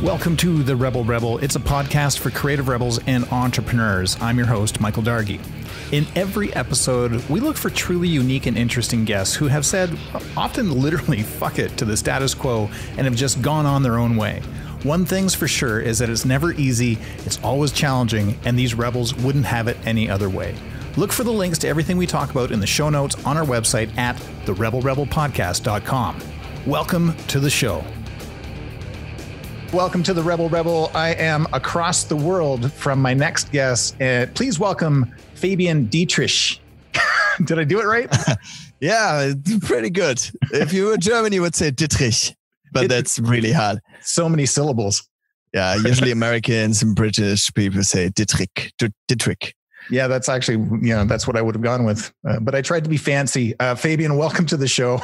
Welcome to The Rebel Rebel. It's a podcast for creative rebels and entrepreneurs. I'm your host, Michael Dargy. In every episode, we look for truly unique and interesting guests who have said, often literally, fuck it to the status quo and have just gone on their own way. One thing's for sure is that it's never easy, it's always challenging, and these rebels wouldn't have it any other way. Look for the links to everything we talk about in the show notes on our website at therebelrebelpodcast.com. Welcome to the show. Welcome to the Rebel Rebel. I am across the world from my next guest. Please welcome Fabian Dittrich. Did I do it right? Yeah, pretty good. If you were German, you would say Dittrich, but that's really hard. So many syllables. Yeah, usually Americans and British people say Dittrich. Yeah, that's actually, that's what I would have gone with. But I tried to be fancy. Fabian, welcome to the show.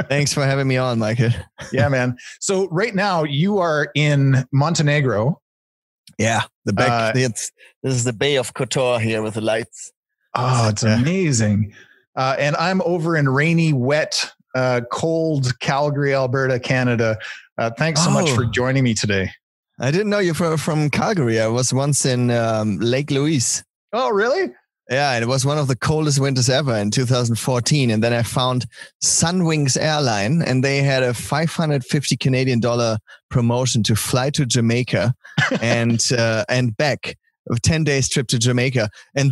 Thanks for having me on, Michael. Yeah, man. So right now you are in Montenegro. Yeah, the back. This is the Bay of Kotor here with the lights. Oh, it's amazing. And I'm over in rainy, wet, cold Calgary, Alberta, Canada. Thanks so much for joining me today. I didn't know you were from Calgary. I was once in Lake Louise. Oh, really? Yeah, and it was one of the coldest winters ever in 2014. And then I found Sunwings Airline, and they had a $550 Canadian promotion to fly to Jamaica and back. A 10 days trip to Jamaica. And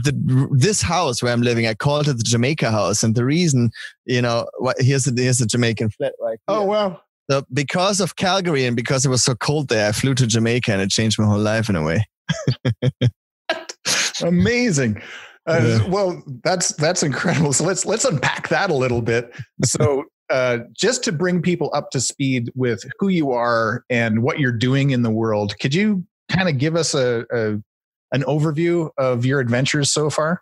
this house where I'm living, I called it the Jamaica house. And the reason, here's the Jamaican flat right here. Oh, wow. So because of Calgary and because it was so cold there, I flew to Jamaica and it changed my whole life in a way. Amazing. Well, that's incredible. So let's unpack that a little bit. So just to bring people up to speed with who you are and what you're doing in the world, could you kind of give us an overview of your adventures so far?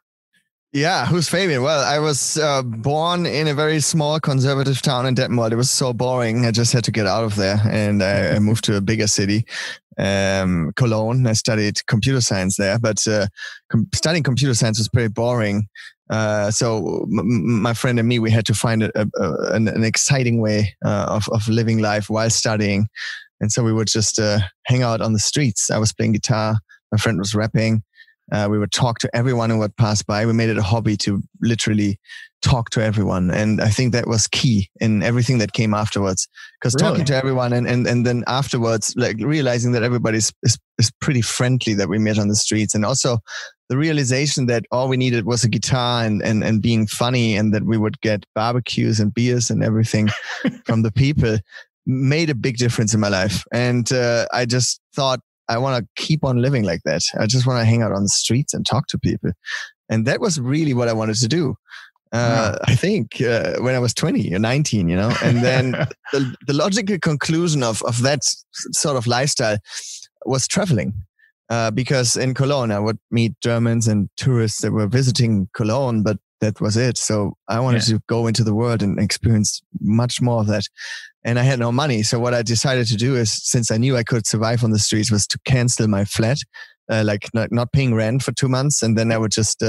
Yeah, who's Fabian? Well, I was born in a very small conservative town in Detmold. It was so boring. I just had to get out of there, and I moved to a bigger city, Cologne. I studied computer science there, but studying computer science was pretty boring. So my friend and me, we had to find an exciting way of living life while studying. And so we would just hang out on the streets. I was playing guitar. My friend was rapping. We would talk to everyone who would pass by. We made it a hobby to literally talk to everyone. And I think that was key in everything that came afterwards. Because talking to everyone and then afterwards, like realizing that everybody is pretty friendly that we met on the streets. And also the realization that all we needed was a guitar and being funny, and that we would get barbecues and beers and everything from the people made a big difference in my life. And I just thought, I want to keep on living like that. I just want to hang out on the streets and talk to people. And that was really what I wanted to do. I think when I was 20 or 19, and then the logical conclusion of that sort of lifestyle was traveling. Because in Cologne, I would meet Germans and tourists that were visiting Cologne, but that was it. So I wanted to go into the world and experience much more of that. And I had no money. So what I decided to do is, since I knew I could survive on the streets, was to cancel my flat, not paying rent for 2 months. And then I would just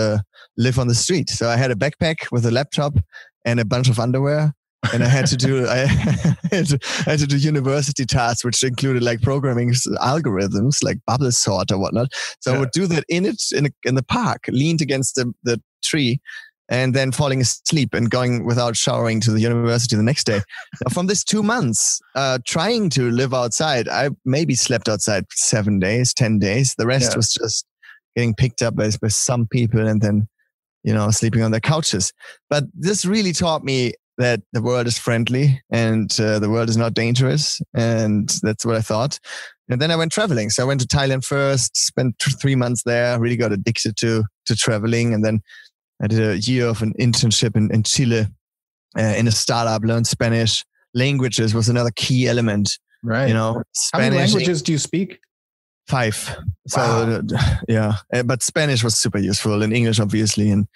live on the street. So I had a backpack with a laptop and a bunch of underwear. And I had to do I had to do university tasks, which included like programming algorithms, like bubble sort or whatnot. So I would do that in the park, leaned against the tree, and then falling asleep and going without showering to the university the next day. Now, from this 2 months, trying to live outside, I maybe slept outside 7 days, 10 days. The rest was just getting picked up by some people and then, sleeping on their couches. But this really taught me that the world is friendly and the world is not dangerous. And that's what I thought. And then I went traveling. So I went to Thailand first, spent 3 months there, really got addicted to traveling. And then I did a year of an internship in Chile in a startup, learned Spanish. Languages was another key element. Right. Spanish. How many languages do you speak? 5. Wow. So, but Spanish was super useful, and English, obviously. And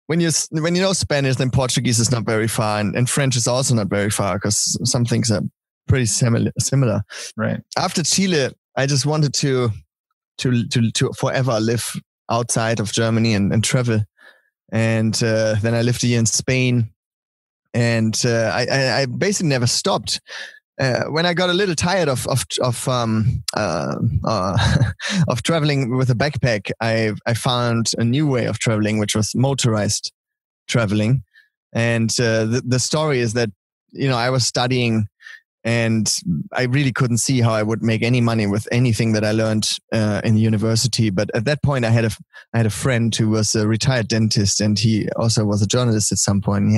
when you know Spanish, then Portuguese is not very far, and French is also not very far, because some things are pretty similar. Right. After Chile, I just wanted to forever live outside of Germany and travel. And then I lived a year in Spain, and I basically never stopped. when I got a little tired of traveling with a backpack, I found a new way of traveling, which was motorized traveling. And the story is that, I was studying and I really couldn't see how I would make any money with anything that I learned in university. But at that point, I had a friend who was a retired dentist, and he also was a journalist at some point. He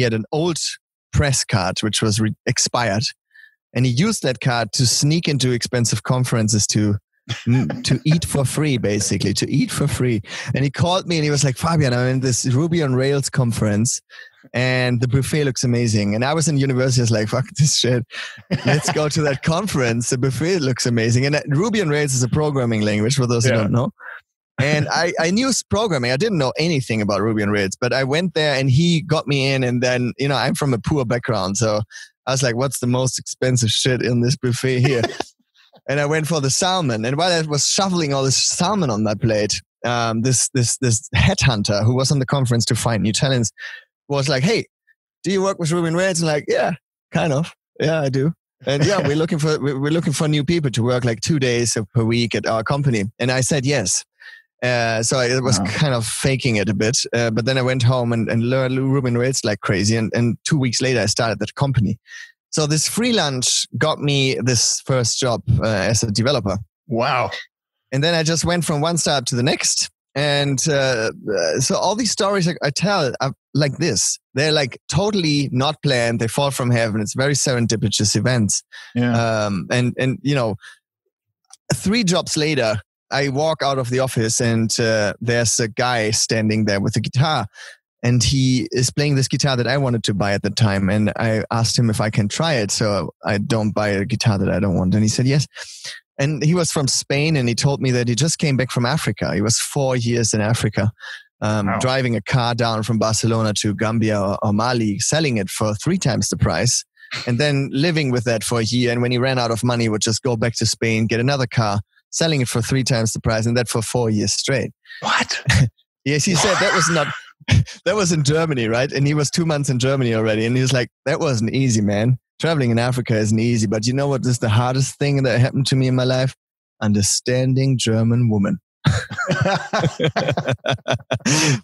had an old press card which was expired, and he used that card to sneak into expensive conferences to eat for free, basically, to eat for free. And he called me and he was like, Fabian, I'm in this Ruby on Rails conference and the buffet looks amazing. And I was in university, I was like, fuck this shit. Let's go to that conference. The buffet looks amazing. And Ruby on Rails is a programming language for those who don't know. And I knew programming. I didn't know anything about Ruby on Rails, but I went there and he got me in. And then, I'm from a poor background. So I was like, what's the most expensive shit in this buffet here? And I went for the salmon. And while I was shoveling all this salmon on my plate, this headhunter who was on the conference to find new talents was like, hey, do you work with Ruby on Rails? And like, yeah, kind of. Yeah, I do. And yeah, we're looking for new people to work like 2 days per week at our company. And I said yes. So I was kind of faking it a bit. But then I went home and learned Ruby on Rails like crazy. And 2 weeks later, I started that company. So this freelance got me this first job as a developer. Wow. And then I just went from one startup to the next. And so all these stories I tell are like this. They're like totally not planned. They fall from heaven. It's very serendipitous events. Yeah. And 3 jobs later, I walk out of the office and there's a guy standing there with a guitar. And he is playing this guitar that I wanted to buy at the time. And I asked him if I can try it so I don't buy a guitar that I don't want. And he said yes. And he was from Spain, and he told me that he just came back from Africa. He was 4 years in Africa, driving a car down from Barcelona to Gambia or Mali, selling it for 3 times the price, and then living with that for a year. And when he ran out of money, would just go back to Spain, get another car, selling it for 3 times the price, and that for 4 years straight. What? Yes, he said that was not... That was in Germany, right? And he was 2 months in Germany already. And he was like, that wasn't easy, man. Traveling in Africa isn't easy. But you know what is the hardest thing that happened to me in my life? Understanding German woman.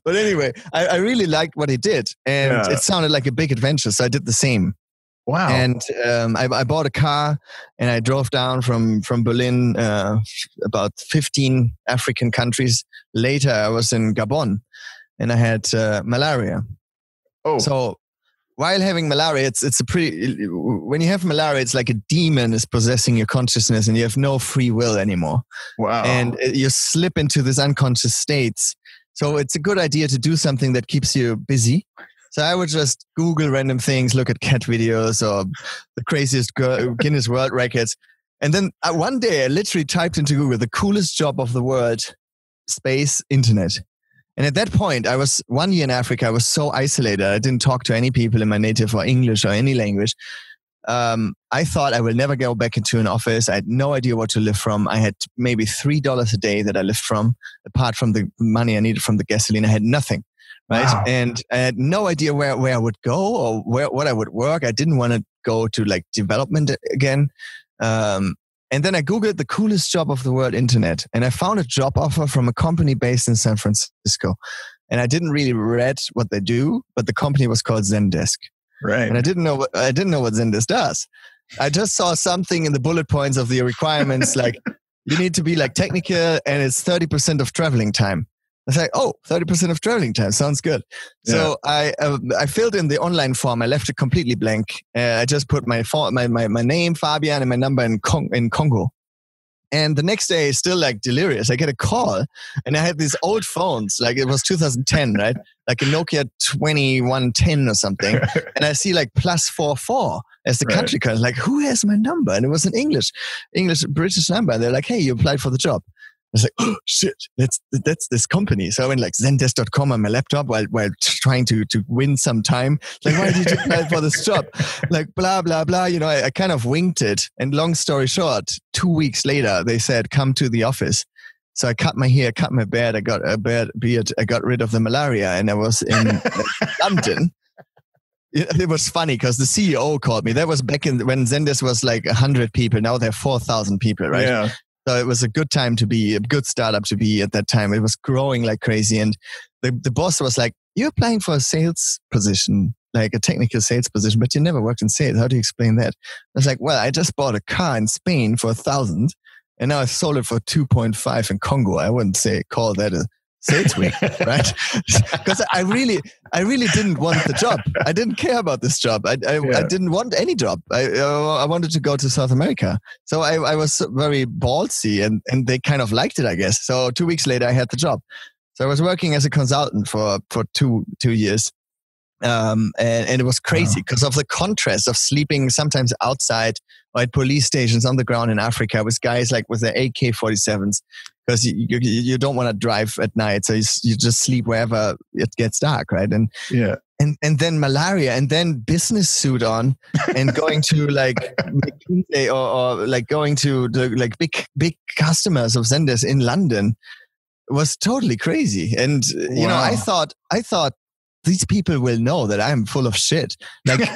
But anyway, I really liked what he did. And it sounded like a big adventure. So I did the same. Wow. And I bought a car and I drove down from Berlin, about 15 African countries. Later, I was in Gabon. And I had malaria. Oh. So while having malaria, it's a pretty... When you have malaria, it's like a demon is possessing your consciousness and you have no free will anymore. Wow. And you slip into this unconscious states. So it's a good idea to do something that keeps you busy. So I would just Google random things, look at cat videos or the craziest Guinness World Records. And then one day I literally typed into Google, the coolest job of the world, space, internet. And at that point, I was 1 year in Africa. I was so isolated. I didn't talk to any people in my native or English or any language. I thought I will never go back into an office. I had no idea what to live from. I had maybe $3 a day that I lived from. Apart from the money I needed from the gasoline, I had nothing. Right. Wow. And I had no idea where I would go or what I would work. I didn't want to go to like development again. And then I Googled the coolest job of the world, internet. And I found a job offer from a company based in San Francisco. And I didn't really read what they do, but the company was called Zendesk. Right. And I didn't know what Zendesk does. I just saw something in the bullet points of the requirements, like you need to be like technical and it's 30% of traveling time. I was like, oh, 30% of traveling time. Sounds good. Yeah. So I filled in the online form. I left it completely blank. I just put my name, Fabian, and my number in Congo. And the next day, still like delirious, I get a call. And I had these old phones, like it was 2010, right? Like a Nokia 2110 or something. And I see like +44 as the country code. Like, who has my number? And it was an English, British number. And they're like, hey, you applied for the job. I was like, oh, shit, that's this company. So I went like Zendesk.com on my laptop while trying to win some time. Like, why did you apply for this job? Like, blah, blah, blah. You know, I kind of winged it. And long story short, 2 weeks later, they said, come to the office. So I cut my hair, cut my beard. I got a beard. I got rid of the malaria. And I was in London. It was funny because the CEO called me. That was back when Zendesk was like 100 people. Now they're 4,000 people, right? Yeah. So it was a good time to be, a good startup to be at that time. It was growing like crazy. And the boss was like, you're applying for a sales position, like a technical sales position, but you never worked in sales. How do you explain that? I was like, well, I just bought a car in Spain for 1,000 and now I sold it for 2.5 in Congo. I wouldn't call that a sales week, right? Because I really didn't want the job. I didn't care about this job. I didn't want any job. I wanted to go to South America. So I was very ballsy and they kind of liked it, I guess. So 2 weeks later, I had the job. So I was working as a consultant for 2 years. And it was crazy because of the contrast of sleeping sometimes outside or at police stations on the ground in Africa with guys like with their AK-47s because you don't want to drive at night. So you just sleep wherever it gets dark, right? And then malaria and then business suit on and going to like McKinsey or like going to the like big customers of Zendesk in London was totally crazy. And, you know, I thought these people will know that I'm full of shit. Like,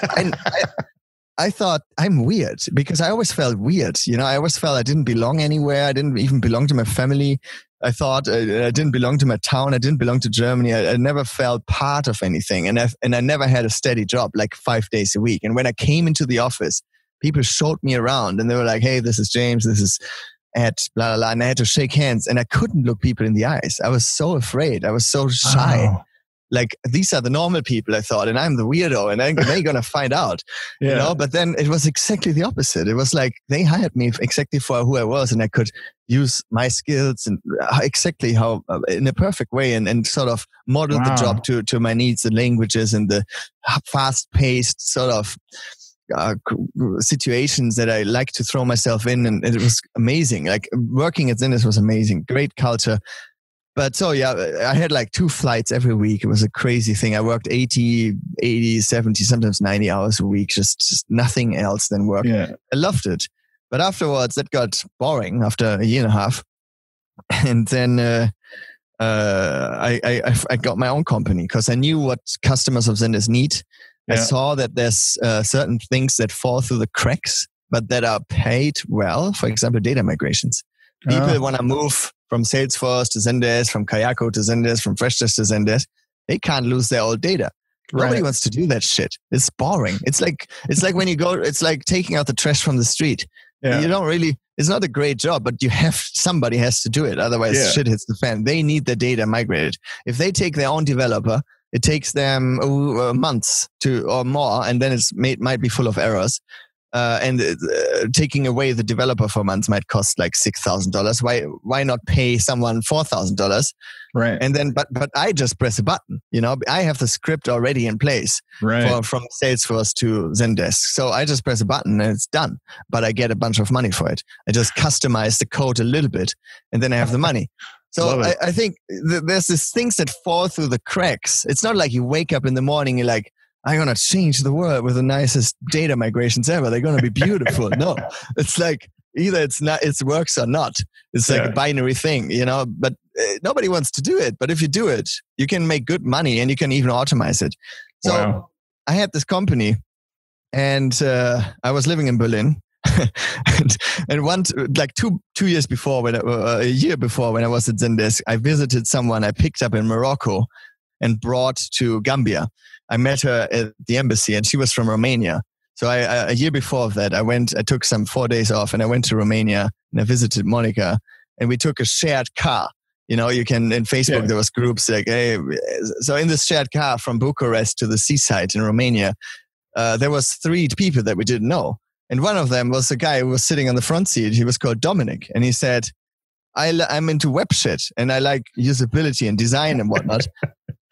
I thought I'm weird because I always felt weird. You know, I always felt I didn't belong anywhere. I didn't even belong to my family. I thought I didn't belong to my town. I didn't belong to Germany. I never felt part of anything. And I never had a steady job, like 5 days a week. And when I came into the office, people showed me around and they were like, hey, this is James. This is Ed, blah, blah, blah. And I had to shake hands and I couldn't look people in the eyes. I was so afraid. I was so shy. Oh. Like, these are the normal people, I thought, and I'm the weirdo, and they're going to find out, you know? But then it was exactly the opposite. It was like they hired me exactly for who I was, and I could use my skills and exactly how, in a perfect way, and sort of model the job to my needs, the languages, and the fast-paced sort of situations that I like to throw myself in, and it was amazing. Like, working at Zendesk was amazing. Great culture. But so, yeah, I had like 2 flights every week. It was a crazy thing. I worked 80, 70, sometimes 90 hours a week, just nothing else than work. Yeah. I loved it. But afterwards, that got boring after a year and a half. And then I got my own company because I knew what customers of Zendesk need. Yeah. I saw that there's certain things that fall through the cracks, but that are paid well. For example, data migrations. People want to move from Salesforce to Zendesk, from Kayako to Zendesk, from Freshdesk to Zendesk. They can't lose their old data. Right. Nobody wants to do that shit. It's boring. It's like when you go, it's like taking out the trash from the street. Yeah. You don't really, it's not a great job, but somebody has to do it. Otherwise shit hits the fan. They need the data migrated. If they take their own developer, it takes them months or more, and then might be full of errors. And taking away the developer for months might cost like $6,000. Why not pay someone $4,000? Right. And then, but I just press a button. You know, I have the script already in place from Salesforce to Zendesk. So I just press a button and it's done. But I get a bunch of money for it. I just customize the code a little bit, and then I have the money. So I think there's these things that fall through the cracks. It's not like you wake up in the morning, you're like, I'm going to change the world with the nicest data migrations ever. They're going to be beautiful. No, it's like either it works or not. It's like a binary thing, you know, but nobody wants to do it. But if you do it, you can make good money and you can even automate it. So I had this company and I was living in Berlin. and once, like two years before, a year before when I was at Zendesk, I visited someone I picked up in Morocco and brought to Gambia. I met her at the embassy and she was from Romania. So a year before that, I took some 4 days off and I went to Romania and I visited Monica and we took a shared car. You know, you can, in Facebook, there was groups like, hey, so in this shared car from Bucharest to the seaside in Romania, there was 3 people that we didn't know. And one of them was a guy who was sitting on the front seat. He was called Dominic. And he said, I'm into web shit and I like usability and design and whatnot.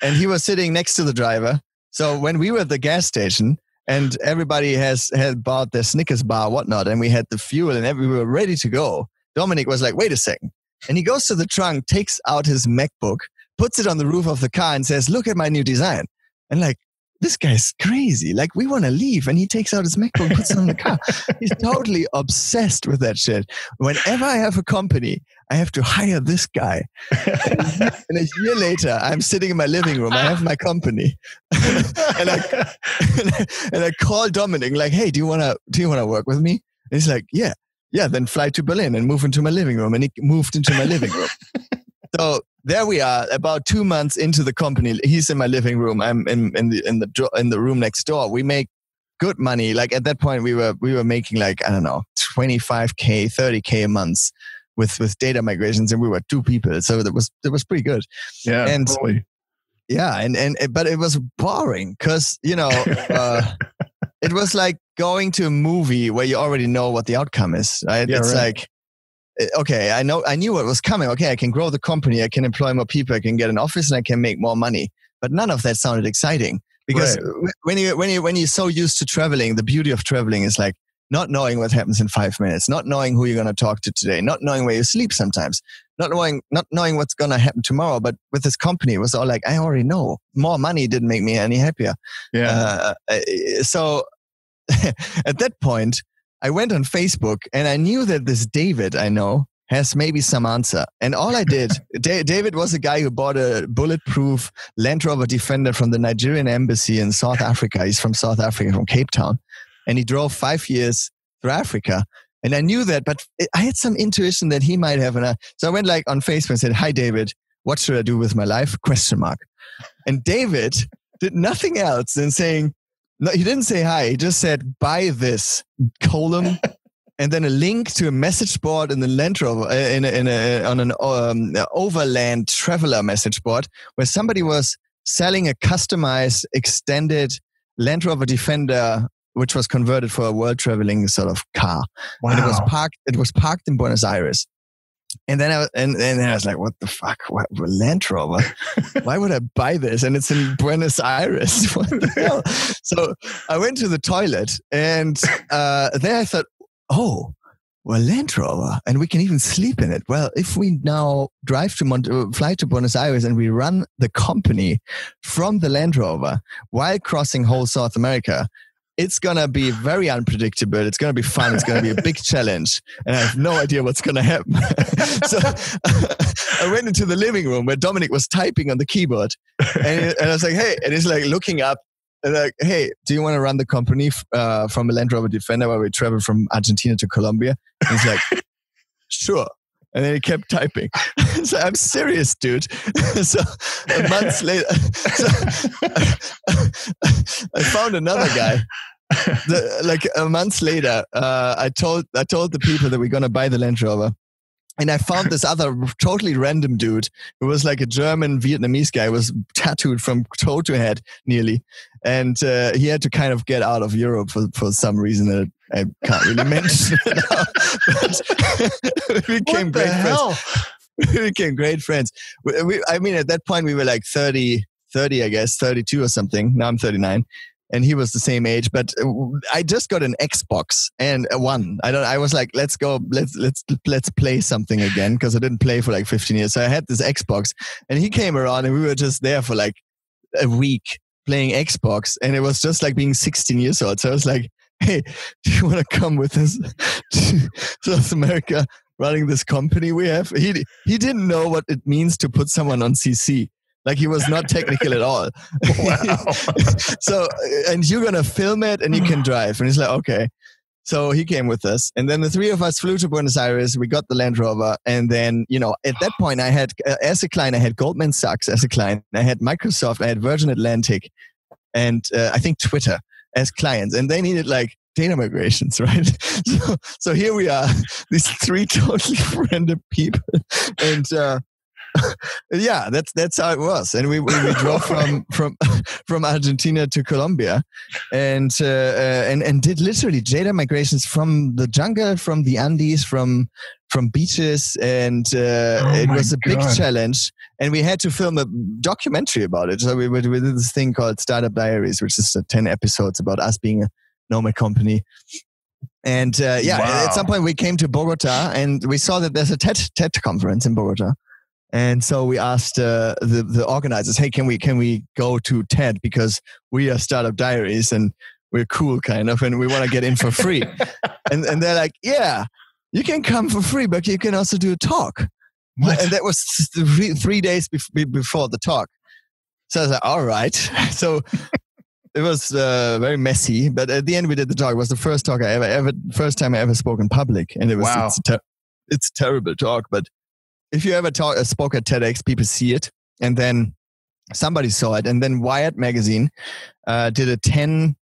And he was sitting next to the driver. So when we were at the gas station and everybody had bought their Snickers bar, whatnot, and we had the fuel and we were ready to go, Dominic was like, wait a second. And he goes to the trunk, takes out his MacBook, puts it on the roof of the car and says, look at my new design. And like, this guy's crazy. Like, we want to leave. And he takes out his MacBook and puts it on the car. He's totally obsessed with that shit. Whenever I have a company, I have to hire this guy. And a year later, I'm sitting in my living room. I have my company. and I call Dominic, like, hey, do you want to work with me? And he's like, yeah, then fly to Berlin and move into my living room. And he moved into my living room. So there we are, about 2 months into the company. He's in my living room. I'm in the room next door. We make good money. Like, at that point, we were making, like, I don't know, 25K, 30K a month with data migrations, and we were 2 people. So that was pretty good. Yeah, and totally. Yeah, but it was boring because, it was like going to a movie where you already know what the outcome is, right? Yeah, it's right. like, okay, I knew what was coming. Okay, I can grow the company, I can employ more people, I can get an office, and I can make more money. But none of that sounded exciting because when you're so used to traveling, the beauty of traveling is like not knowing what happens in 5 minutes, not knowing who you're going to talk to today, not knowing where you sleep sometimes, not knowing what's going to happen tomorrow. But with this company, it was all like, I already know. More money didn't make me any happier. Yeah. So at that point, I went on Facebook and I knew that this David I know has maybe some answer. And all I did, David was a guy who bought a bulletproof Land Rover Defender from the Nigerian embassy in South Africa. He's from South Africa, from Cape Town. And he drove 5 years through Africa. And I knew that, but I had some intuition that he might have. So I went like on Facebook and said, hi, David, what should I do with my life? ? And David did nothing else than saying, no, he didn't say hi. He just said, buy this, and then a link to a message board in the Land Rover, on an overland traveler message board where somebody was selling a customized, extended Land Rover Defender, which was converted for a world traveling sort of car. Wow. And it was parked in Buenos Aires. And then I was like, what the fuck? What, Land Rover? Why would I buy this? And it's in Buenos Aires. What the hell? So I went to the toilet and there I thought, oh, well, Land Rover, and we can even sleep in it. Well, if we now fly to Buenos Aires and we run the company from the Land Rover while crossing whole South America, it's going to be very unpredictable. It's going to be fun. It's going to be a big challenge. And I have no idea what's going to happen. So I went into the living room where Dominic was typing on the keyboard. And I was like, hey, and he's like looking up and like, hey, do you want to run the company from a Land Rover Defender where we travel from Argentina to Colombia? And he's like, sure. And then he kept typing. So I'm serious, dude. So a month later, I found another guy. Like a month later, I told the people that we're going to buy the Land Rover. And I found this other totally random dude who was like a German Vietnamese guy, was tattooed from toe to head nearly. And he had to kind of get out of Europe for some reason that I can't really mention it now. But we became great friends. We became great friends. I mean, at that point, we were like 30, I guess, 32 or something. Now I'm 39. And he was the same age, but I just got an Xbox and one. I was like, let's go, let's play something again, because I didn't play for like 15 years. So I had this Xbox, and he came around, and we were just there for like a week playing Xbox, and it was just like being 16 years old. So I was like, hey, do you want to come with us to South America, running this company we have? He didn't know what it means to put someone on CC. Like, he was not technical at all. Wow. So, and you're going to film it and you can drive. And he's like, okay. So he came with us. And then the three of us flew to Buenos Aires. We got the Land Rover. And then, at that point I had, as a client, I had Goldman Sachs as a client. I had Microsoft. I had Virgin Atlantic. And I think Twitter as clients. And they needed like data migrations, right? So here we are, these three totally random people. And, yeah, that's how it was, and we drove from Argentina to Colombia, and did literally data migrations from the jungle, from the Andes, from beaches, and it was a big challenge, and we had to film a documentary about it. So we did this thing called Startup Diaries, which is 10 episodes about us being a nomad company. And At some point we came to Bogota, and we saw that there's a TED conference in Bogota. And so we asked the organizers, hey, can we go to TED because we are Startup Diaries and we're cool kind of, and we want to get in for free. and they're like, yeah, you can come for free, but you can also do a talk. What? And that was 3 days before the talk. So I was like, all right. So it was very messy, but at the end we did the talk. It was the first talk first time I ever spoke in public. And it was, wow. It's a terrible talk, but if you ever spoke at TEDx, people see it. And then somebody saw it. And then Wired magazine did a 10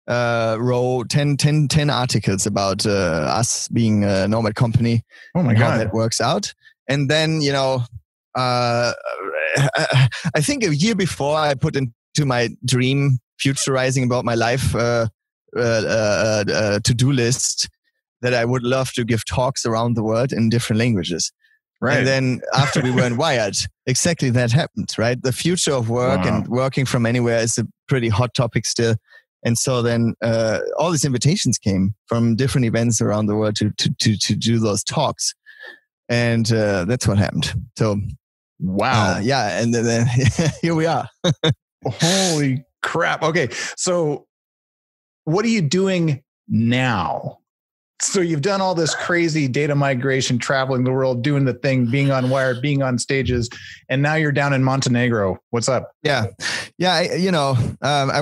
articles about us being a nomad company. Oh my God. God. How that works out. And then, I think a year before I put into my dream, futurizing about my life to-do list that I would love to give talks around the world in different languages. Right. And then after we were in Wired, exactly that happened, right? The future of work and working from anywhere is a pretty hot topic still. And so then all these invitations came from different events around the world to do those talks. And that's what happened. So, wow. And then here we are. Holy crap. Okay. So what are you doing now? So you've done all this crazy data migration, traveling the world, doing the thing, being on Wired, being on stages, and now you're down in Montenegro. What's up? Yeah. I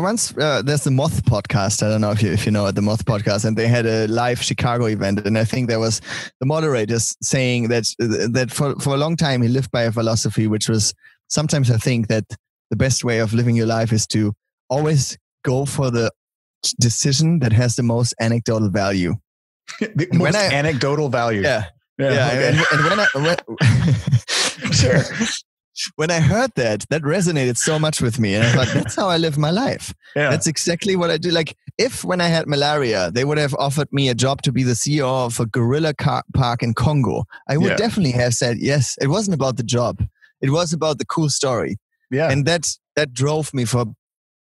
once there's the Moth podcast. I don't know if you know the Moth podcast, and they had a live Chicago event, and I think there was the moderators saying that for a long time he lived by a philosophy, which was sometimes I think that the best way of living your life is to always go for the decision that has the most anecdotal value. The most anecdotal value. Yeah. Okay. And sure. When I heard that resonated so much with me. And I thought, that's how I live my life. Yeah. That's exactly what I do. Like if when I had malaria, they would have offered me a job to be the CEO of a gorilla park in Congo, I would definitely have said yes. It wasn't about the job. It was about the cool story. Yeah. And that drove me for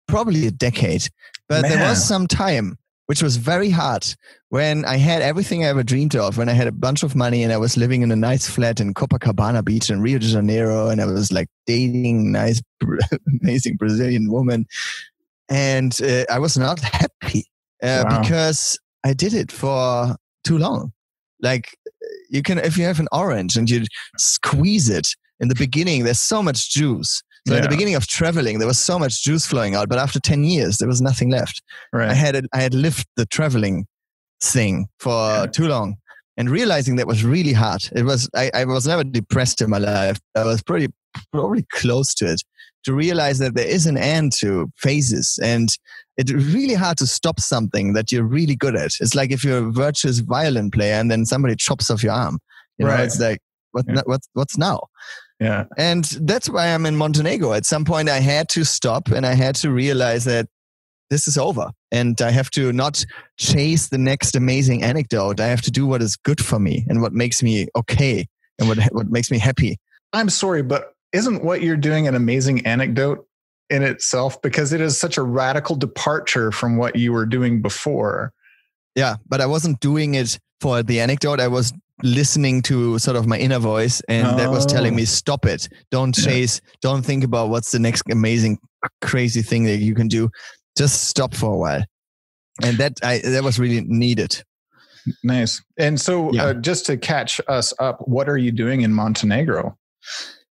probably a decade. But there was some time which was very hard when I had everything I ever dreamed of, when I had a bunch of money and I was living in a nice flat in Copacabana Beach in Rio de Janeiro, and I was like dating nice, amazing Brazilian woman. And I was not happy because I did it for too long. Like if you have an orange and you squeeze it in the beginning, there's so much juice. So in the beginning of traveling, there was so much juice flowing out, but after 10 years, there was nothing left. Right. I had lived the traveling thing for too long, and realizing that was really hard. I was never depressed in my life. I was probably close to it, to realize that there is an end to phases, and it's really hard to stop something that you're really good at. It's like if you're a virtuous violin player and then somebody chops off your arm. You know, it's like, what's now? Yeah. And that's why I'm in Montenegro. At some point I had to stop and I had to realize that this is over, and I have to not chase the next amazing anecdote. I have to do what is good for me and what makes me okay and what makes me happy. I'm sorry, but isn't what you're doing an amazing anecdote in itself? Because it is such a radical departure from what you were doing before. Yeah, but I wasn't doing it for the anecdote. I was listening to sort of my inner voice, and that was telling me, stop it. Don't chase. Don't think about what's the next amazing, crazy thing that you can do. Just stop for a while. And that was really needed. Nice. And so just to catch us up, what are you doing in Montenegro?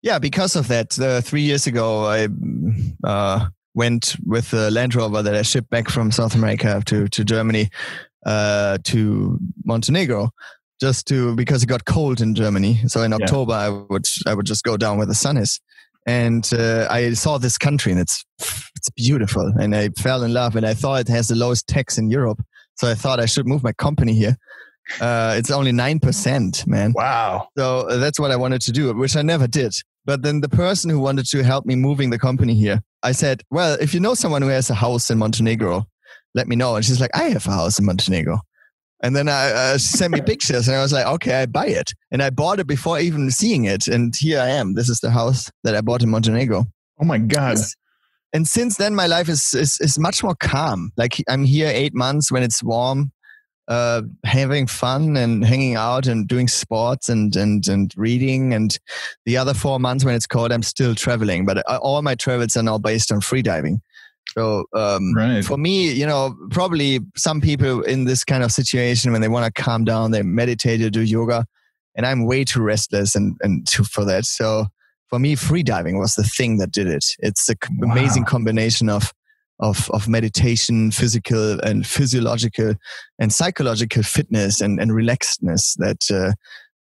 Yeah, because of that, 3 years ago, I went with the Land Rover that I shipped back from South America to Germany, to Montenegro. Because it got cold in Germany. So in October, I would just go down where the sun is. And I saw this country, and it's beautiful. And I fell in love, and I thought it has the lowest tax in Europe. So I thought I should move my company here. It's only 9%, man. Wow. So that's what I wanted to do, which I never did. But then the person who wanted to help me moving the company here, I said, well, if you know someone who has a house in Montenegro, let me know. And she's like, I have a house in Montenegro. And then she sent me pictures, and I was like, okay, I buy it. And I bought it before even seeing it. And here I am. This is the house that I bought in Montenegro. Oh my God. And since then, my life is much more calm. Like I'm here 8 months when it's warm. having fun and hanging out and doing sports and reading. And the other 4 months when it's cold, I'm still traveling. But all my travels are now based on freediving. So for me, probably some people in this kind of situation, when they want to calm down, they meditate or do yoga. And I'm way too restless for that. So for me, freediving was the thing that did it. It's an amazing combination of meditation, physical and physiological and psychological fitness and relaxedness that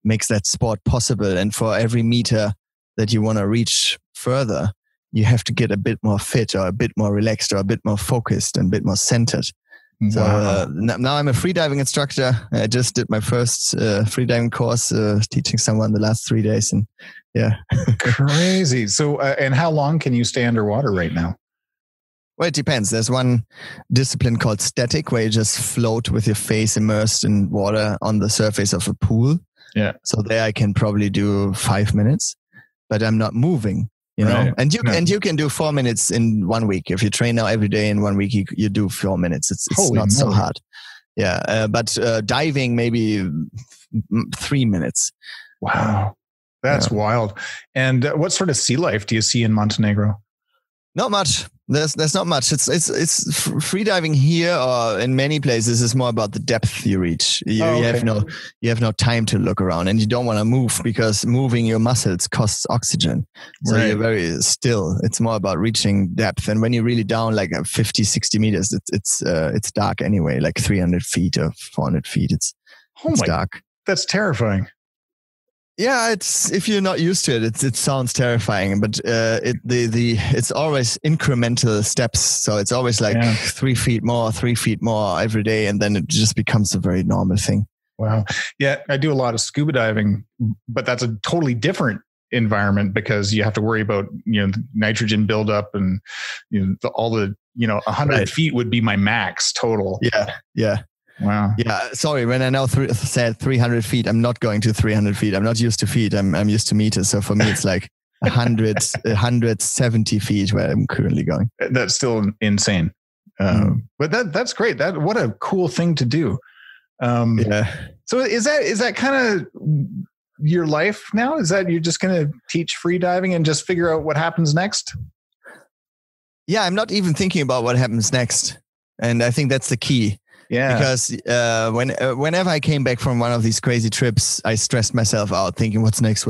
makes that sport possible. And for every meter that you want to reach further, you have to get a bit more fit or a bit more relaxed or a bit more focused and a bit more centered. So now I'm a freediving instructor. I just did my first freediving course, teaching someone the last 3 days. And yeah. Crazy. So, and how long can you stay underwater right now? Well, it depends. There's one discipline called static, where you just float with your face immersed in water on the surface of a pool. Yeah. So there I can probably do 5 minutes, but I'm not moving. And you can do 4 minutes in 1 week. If you train now every day in 1 week, you do 4 minutes. It's not so hard. Yeah. But diving, maybe 3 minutes. Wow. That's wild. And what sort of sea life do you see in Montenegro? Not much. There's not much. It's freediving here or in many places is more about the depth you reach. You have no time to look around, and you don't want to move because moving your muscles costs oxygen. So you're very still. It's more about reaching depth. And when you're really down like 50, 60 meters, it's dark anyway, like 300 feet or 400 feet. It's dark. That's terrifying. Yeah, it's if you're not used to it, it sounds terrifying, but it's always incremental steps. So it's always like 3 feet more every day, and then it just becomes a very normal thing. Wow. Yeah, I do a lot of scuba diving, but that's a totally different environment because you have to worry about nitrogen buildup and all the 100 feet would be my max total. Yeah. Wow. Yeah. Sorry. When I now said 300 feet, I'm not going to 300 feet. I'm not used to feet. I'm used to meters. So for me, it's like 170 feet where I'm currently going. That's still insane. But that's great. What a cool thing to do. So is that kind of your life now? Is that you're just going to teach free diving and just figure out what happens next? Yeah. I'm not even thinking about what happens next. And I think that's the key. Yeah, because whenever I came back from one of these crazy trips, I stressed myself out thinking, what's next?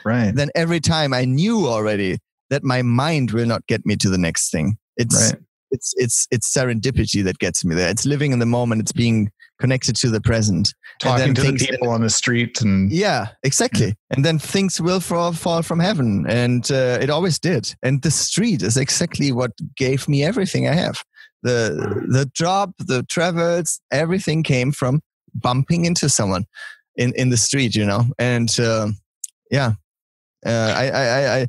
Right. Then every time I knew already that my mind will not get me to the next thing. It's serendipity that gets me there. It's living in the moment. It's being connected to the present. Talking to the people on the street. Yeah, exactly. Yeah. And then things will fall from heaven. And it always did. And the street is exactly what gave me everything I have. The job, the travels, everything came from bumping into someone in the street, and I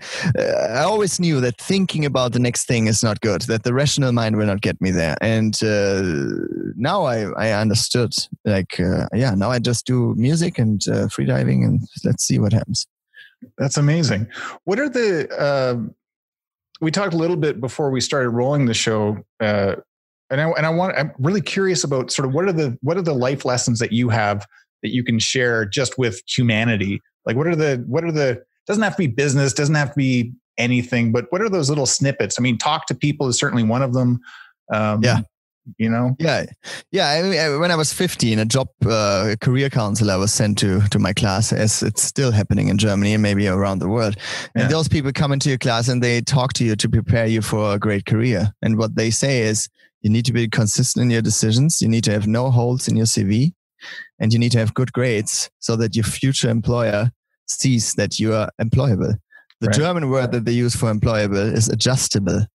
always knew that thinking about the next thing is not good, that the rational mind will not get me there. And now I understood, now I just do music and freediving, and let's see what happens. That's amazing. What are we talked a little bit before we started rolling the show, I'm really curious about sort of what are the life lessons that you have that you can share just with humanity? Like what are the doesn't have to be business, doesn't have to be anything, but what are those little snippets? I mean, talk to people is certainly one of them. Yeah. I mean, when I was 15, a career counselor was sent to my class, as it's still happening in Germany and maybe around the world. And those people come into your class and they talk to you to prepare you for a great career. And what they say is you need to be consistent in your decisions. You need to have no holes in your CV, and you need to have good grades so that your future employer sees that you are employable. The German word that they use for employable is adjustable.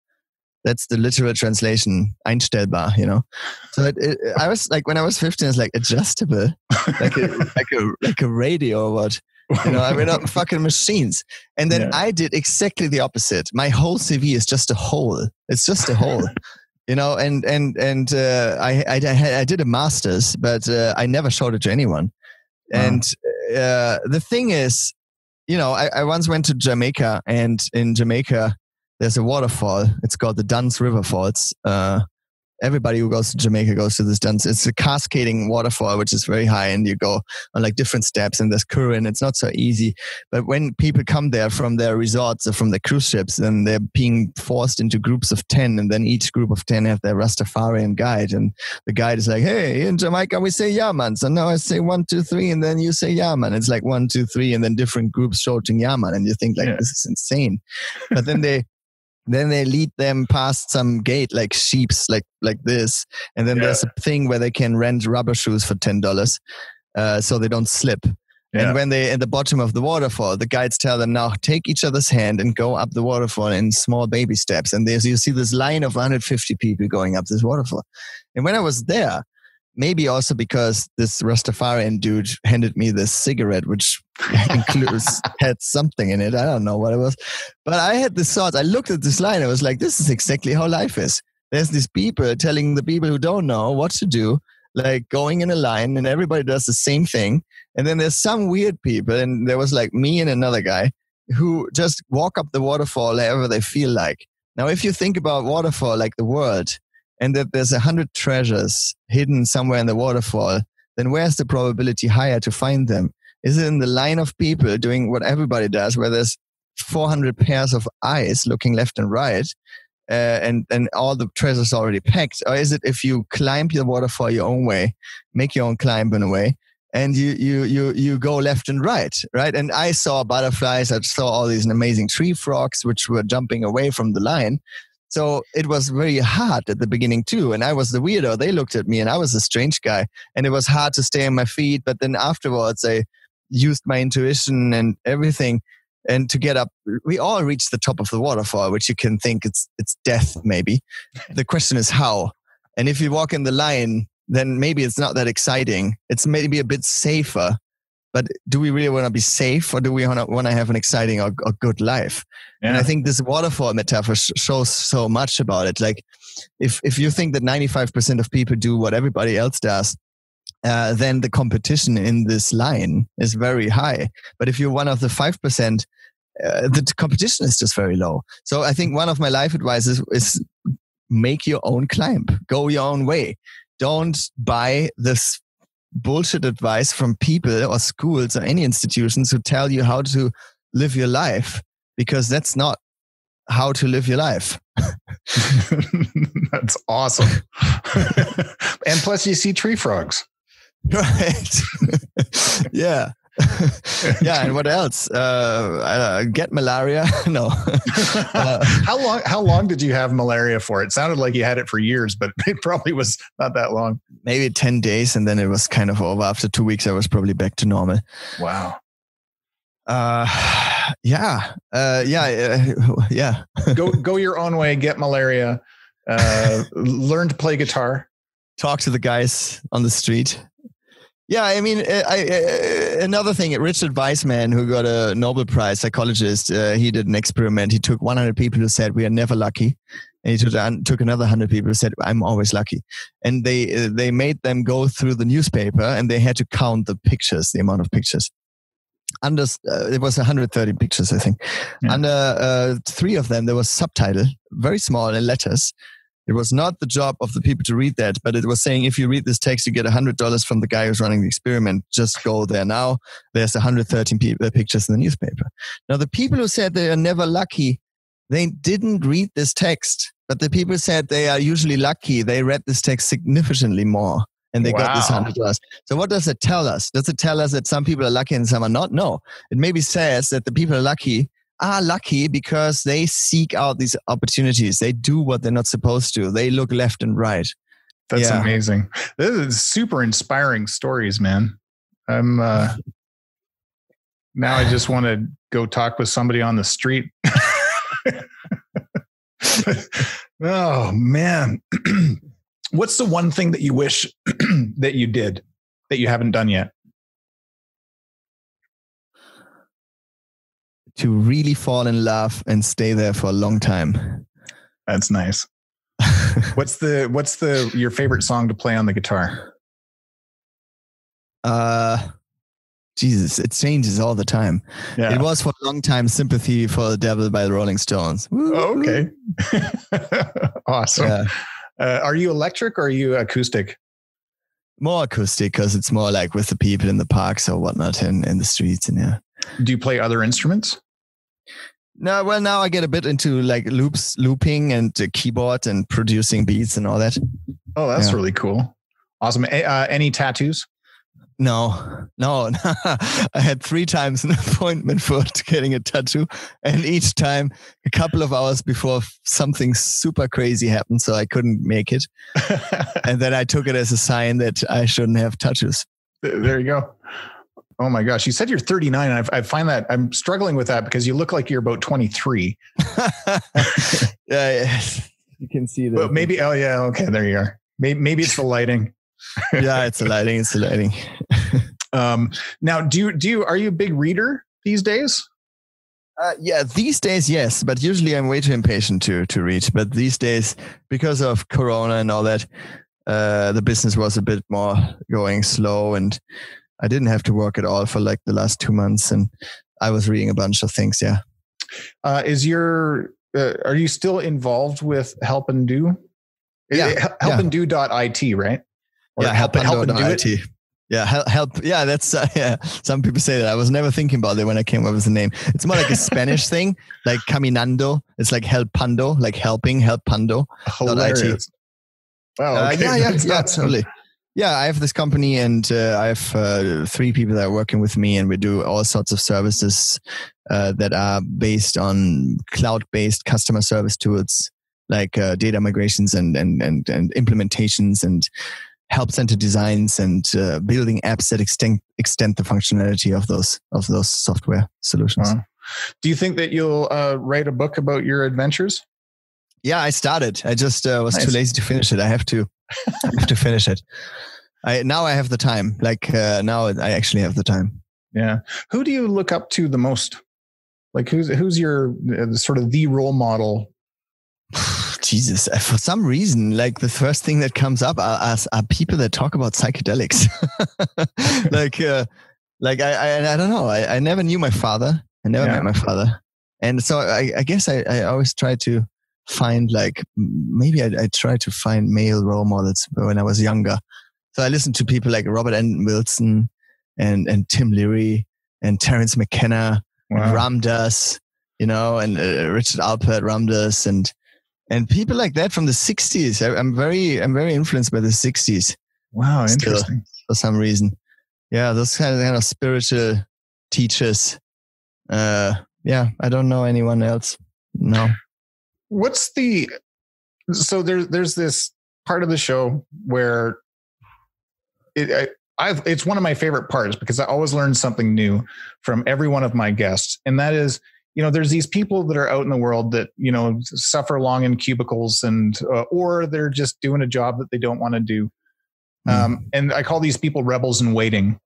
That's the literal translation, einstellbar, So I was like, when I was 15, it's like adjustable, like a radio or what, we're not fucking machines. And then I did exactly the opposite. My whole CV is just a hole. It's just a hole, and I did a master's, but I never showed it to anyone. And the thing is, I once went to Jamaica, and in Jamaica, there's a waterfall. It's called the Duns River Falls. everybody who goes to Jamaica goes to this dance. It's a cascading waterfall, which is very high, and you go on like different steps, and there's current. It's not so easy. But when people come there from their resorts or from their cruise ships, then they're being forced into groups of 10, and then each group of 10 have their Rastafarian guide. And the guide is like, hey, in Jamaica, we say yeah, man. So now I say 1, 2, 3, and then you say yeah, man. It's like 1, 2, 3, and then different groups shouting yeah, man. And you think like, this is insane. But then they lead them past some gate like sheeps, like this. And then there's a thing where they can rent rubber shoes for $10 so they don't slip. Yeah. And when they're at the bottom of the waterfall, the guides tell them, now take each other's hand and go up the waterfall in small baby steps. And you see this line of 150 people going up this waterfall. And when I was there, maybe also because this Rastafarian dude handed me this cigarette, which had something in it. I don't know what it was. But I had this thought. I looked at this line. I was like, this is exactly how life is. There's these people telling the people who don't know what to do, like going in a line, and everybody does the same thing. And then there's some weird people, and there was like me and another guy who just walk up the waterfall however they feel like. Now, if you think about waterfall like the world, and that there's 100 treasures hidden somewhere in the waterfall, then where's the probability higher to find them? Is it in the line of people doing what everybody does, where there's 400 pairs of eyes looking left and right, and all the treasures already packed? Or is it if you climb the waterfall your own way, make your own climb in a way, and you go left and right? And I saw butterflies, I saw all these amazing tree frogs, which were jumping away from the line. So it was very hard at the beginning too. And I was the weirdo. They looked at me and I was a strange guy. And it was hard to stay on my feet. But then afterwards, I used my intuition and everything. And to get up, we all reached the top of the waterfall, which you can think it's death maybe. The question is how. And if you walk in the line, then maybe it's not that exciting. It's maybe a bit safer. But do we really want to be safe, or do we want to have an exciting or good life? Yeah. And I think this waterfall metaphor shows so much about it. Like if you think that 95% of people do what everybody else does, then the competition in this line is very high. But if you're one of the 5%, the competition is just very low. So I think one of my life advices is make your own climb. Go your own way. Don't buy this bullshit advice from people or schools or any institutions who tell you how to live your life, because that's not how to live your life. That's awesome. And plus you see tree frogs. Right. Yeah. Yeah. And what else? Get malaria? No. How long did you have malaria for? It sounded like you had it for years, but it probably was not that long. Maybe 10 days, and then it was kind of over. After 2 weeks, I was probably back to normal. Wow. Yeah. Go your own way. Get malaria. Learn to play guitar. Talk to the guys on the street. Yeah, I mean, another thing, Richard Weissman, who got a Nobel Prize psychologist, he did an experiment. He took 100 people who said, we are never lucky. And he took another 100 people who said, I'm always lucky. And they made them go through the newspaper, and they had to count the pictures, the amount of pictures. It was 130 pictures, I think. Yeah. Under 3 of them, there was subtitle, very small in letters. It was not the job of the people to read that, but it was saying, if you read this text, you get $100 from the guy who's running the experiment. Just go there now. There's 113 pictures in the newspaper. Now, the people who said they are never lucky, they didn't read this text. But the people said they are usually lucky, they read this text significantly more. And they got this $100. So what does it tell us? Does it tell us that some people are lucky and some are not? No. It maybe says that the people are lucky because they seek out these opportunities. They do what they're not supposed to. They look left and right. That's amazing. This is super inspiring stories, man. I'm now I just want to go talk with somebody on the street. Oh man. What's the one thing that you wish that you did that you haven't done yet? To really fall in love and stay there for a long time. That's nice. What's your favorite song to play on the guitar? Jesus, it changes all the time. Yeah. It was for a long time Sympathy for the Devil by the Rolling Stones. Woo. Oh, okay. Awesome. Are you electric or are you acoustic? More acoustic because it's more like with the people in the parks or whatnot in the streets. And yeah. Do you play other instruments? No, well, now I get a bit into like looping and keyboard and producing beats and all that. Oh, that's really cool. Awesome. Any tattoos? No. I had 3 times an appointment for getting a tattoo, and each time a couple of hours before something super crazy happened, so I couldn't make it. And then I took it as a sign that I shouldn't have tattoos. There you go. Oh my gosh. You said you're 39. And I find that I'm struggling with that because you look like you're about 23. Yeah, you can see that. But maybe, oh yeah. Okay. There you are. Maybe it's the lighting. Yeah, it's the lighting. It's the lighting. Now, are you a big reader these days? Yeah, these days, yes. But usually I'm way too impatient to read. But these days, because of Corona and all that, the business was a bit more going slow, and I didn't have to work at all for like the last 2 months, and I was reading a bunch of things. Yeah. Are you still involved with Help and Do? Yeah. Helpanddo.it, right? Or yeah. help and do it. Yeah. Help. Yeah. That's, yeah. Some people say that. I was never thinking about it when I came up with the name. It's more like a Spanish thing, like caminando. It's like helpando, like helping, helpando. Hilarious. Wow. Okay. Yeah, totally. Yeah, I have this company, and I have 3 people that are working with me, and we do all sorts of services that are based on cloud-based customer service tools, like data migrations and implementations and help center designs and building apps that extend the functionality of those software solutions. Wow. Do you think that you'll write a book about your adventures? Yeah, I started. I just was too lazy to finish it. I have to finish it. Now I have the time. Like now I actually have the time. Yeah. Who do you look up to the most? Like who's your sort of the role model? Jesus, for some reason, like the first thing that comes up are people that talk about psychedelics. I don't know. I never knew my father. I never met my father. And so I guess I always try to find maybe I tried to find male role models when I was younger. So I listened to people like Robert Anton Wilson and Tim Leary and Terence McKenna and Ram Dass, and Richard Alpert, Ram Dass and people like that from the 60s. I'm very influenced by the 60s. Wow, interesting. For some reason. Yeah, those kind of spiritual teachers. I don't know anyone else. No. So there's this part of the show where it's one of my favorite parts because I always learn something new from every one of my guests. And that is, there's these people that are out in the world that, suffer long in cubicles and, or they're just doing a job that they don't want to do. And I call these people rebels in waiting.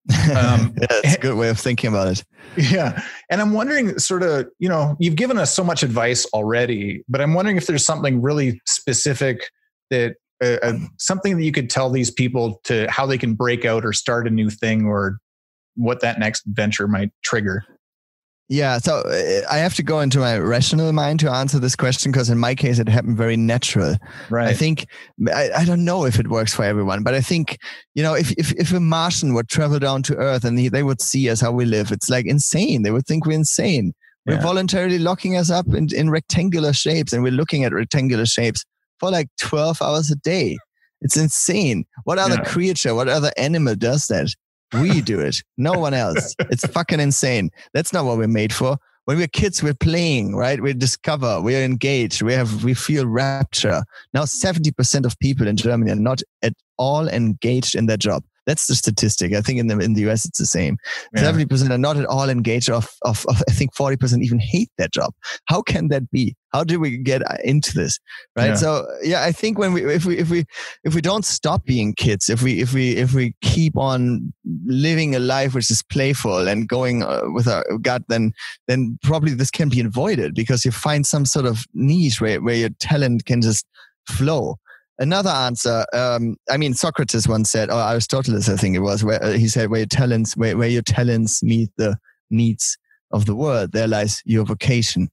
That's a good way of thinking about it. Yeah. And I'm wondering sort of, you've given us so much advice already, but I'm wondering if there's something really specific that something that you could tell these people to how they can break out or start a new thing or what that next venture might trigger. Yeah. So I have to go into my rational mind to answer this question because in my case, it happened very natural. Right. I think, I don't know if it works for everyone, but I think, if a Martian would travel down to Earth and they would see us how we live, it's like insane. They would think we're insane. Yeah. We're voluntarily locking us up in rectangular shapes and we're looking at rectangular shapes for like 12 hours a day. It's insane. What other creature, what other animal does that? We do it. No one else. It's fucking insane. That's not what we're made for. When we're kids, we're playing, right? We discover, we're engaged, we feel rapture. Now 70% of people in Germany are not at all engaged in their job. That's the statistic. I think in the US it's the same. 70% are not at all engaged. Of I think 40% even hate their job. How can that be? How do we get into this? Right. Yeah. So I think if we don't stop being kids, if we keep on living a life which is playful and going with our gut, then probably this can be avoided because you find some sort of niche where your talent can just flow. Another answer, Socrates once said, or Aristotle, I think it was, where he said, where your talents meet the needs of the world, there lies your vocation.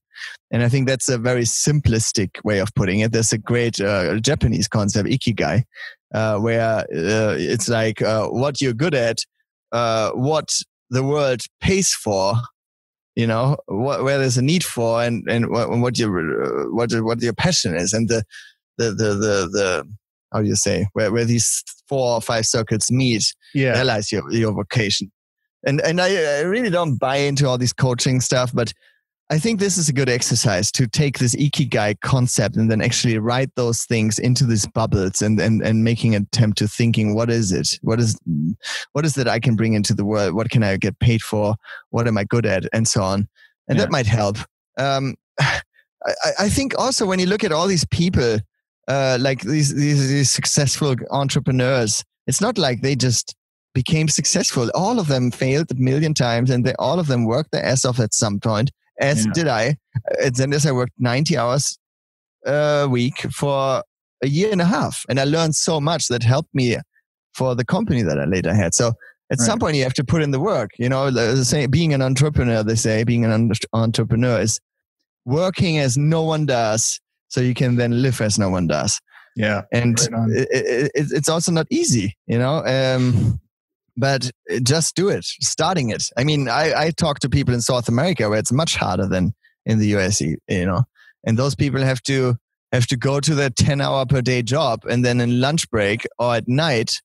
And I think that's a very simplistic way of putting it. There's a great Japanese concept, ikigai, where it's like what you're good at, what the world pays for, you know, where there's a need for, and what your passion is, and the how do you say, where these 4 or 5 circles meet, there lies your vocation. And I really don't buy into all this coaching stuff, but I think this is a good exercise to take this ikigai concept and then actually write those things into these bubbles and making an attempt to thinking, what is it? What is that I can bring into the world? What can I get paid for? What am I good at? And so on. And that might help. I think also when you look at all these people, like these successful entrepreneurs, it's not like they just became successful. All of them failed a million times, and all of them worked their ass off at some point. As did I. At Zendesk, I worked 90 hours a week for a year and a half. And I learned so much that helped me for the company that I later had. So at some point, you have to put in the work. You know, being an entrepreneur, they say, being an entrepreneur is working as no one does, so you can then live as no one does. Yeah. And it's also not easy, you know. But just do it, starting it. I mean, I talk to people in South America where it's much harder than in the US, you know, and those people have to go to their 10-hour per day job, and then in lunch break or at night,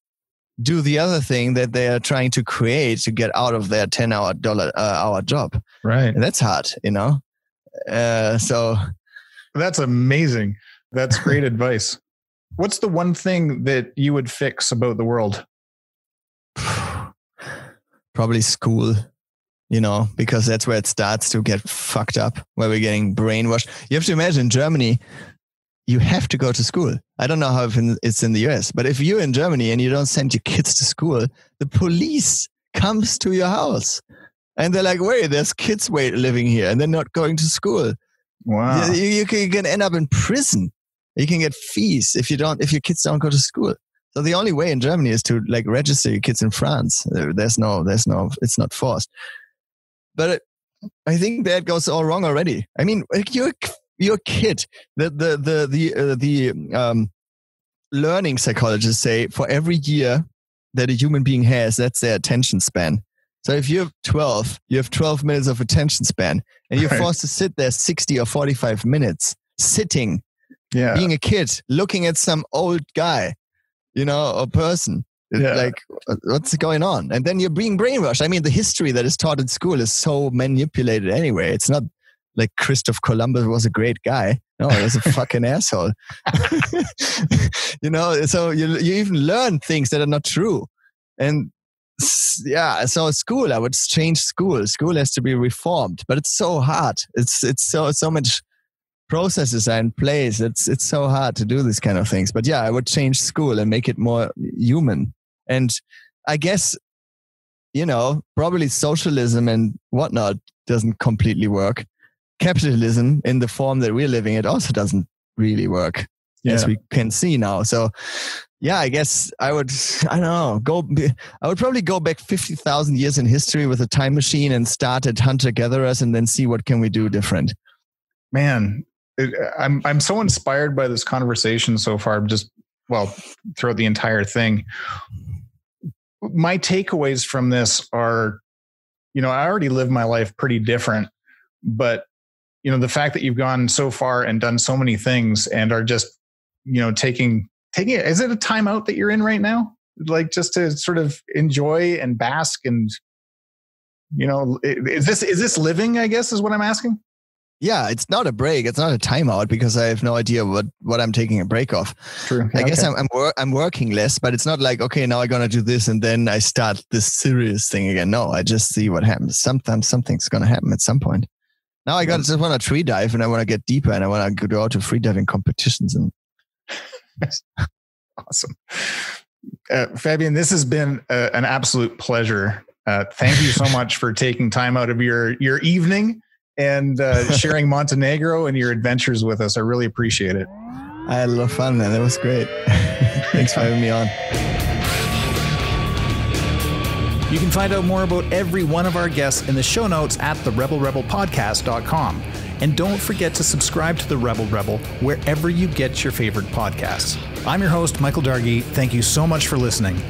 do the other thing that they are trying to create to get out of their 10-hour job. Right. And that's hard, you know? So that's amazing. That's great advice. What's the one thing that you would fix about the world? Probably school, you know, because that's where it starts to get fucked up, where we're getting brainwashed. You have to imagine Germany, you have to go to school. I don't know how it's in the US, but if you're in Germany and you don't send your kids to school, the police comes to your house and they're like, wait, there's kids living here and they're not going to school. Wow. You can end up in prison. You can get fees if your kids don't go to school. So the only way in Germany is to like register your kids in France. There's no, it's not forced. But I think that goes all wrong already. I mean, you're a kid. The learning psychologists say for every year that a human being has, that's their attention span. So if you're 12, you have 12 minutes of attention span, and you're forced to sit there 60 or 45 minutes sitting, being a kid, looking at some old guy, you know, a person. Like, what's going on? And then you're being brainwashed. I mean, the history that is taught in school is so manipulated anyway. It's not like Christopher Columbus was a great guy. No, he was a fucking asshole. You know, so you even learn things that are not true. And so school, I would change school. School has to be reformed, but it's so hard. It's so much processes are in place. It's so hard to do these kind of things. But yeah, I would change school and make it more human. And I guess, you know, probably socialism and whatnot doesn't completely work. Capitalism in the form that we're living, it also doesn't really work, as we can see now. So yeah, I guess I would probably go back 50,000 years in history with a time machine and start at hunter-gatherers and then see what can we do different. Man, I'm so inspired by this conversation so far, throughout the entire thing. My takeaways from this are, you know, I already live my life pretty different, but, you know, the fact that you've gone so far and done so many things and are just, you know, taking it, is it a timeout that you're in right now? Like just to sort of enjoy and bask and, you know, is this living, I guess is what I'm asking? Yeah, it's not a break. It's not a timeout because I have no idea what I'm taking a break of. True. I guess I'm working less, but it's not like, okay, now I'm going to do this and then I start this serious thing again. No, I just see what happens. Sometimes something's going to happen at some point. Now I just want to tree dive and I want to get deeper and I want to go out to free diving competitions. And awesome. Fabian, this has been an absolute pleasure. Thank you so much for taking time out of your evening and sharing Montenegro and your adventures with us. I really appreciate it. I had a lot of fun, man. That was great. Thanks for having me on. You can find out more about every one of our guests in the show notes at therebelrebelpodcast.com. And don't forget to subscribe to The Rebel Rebel wherever you get your favorite podcasts. I'm your host, Michael Dargy. Thank you so much for listening.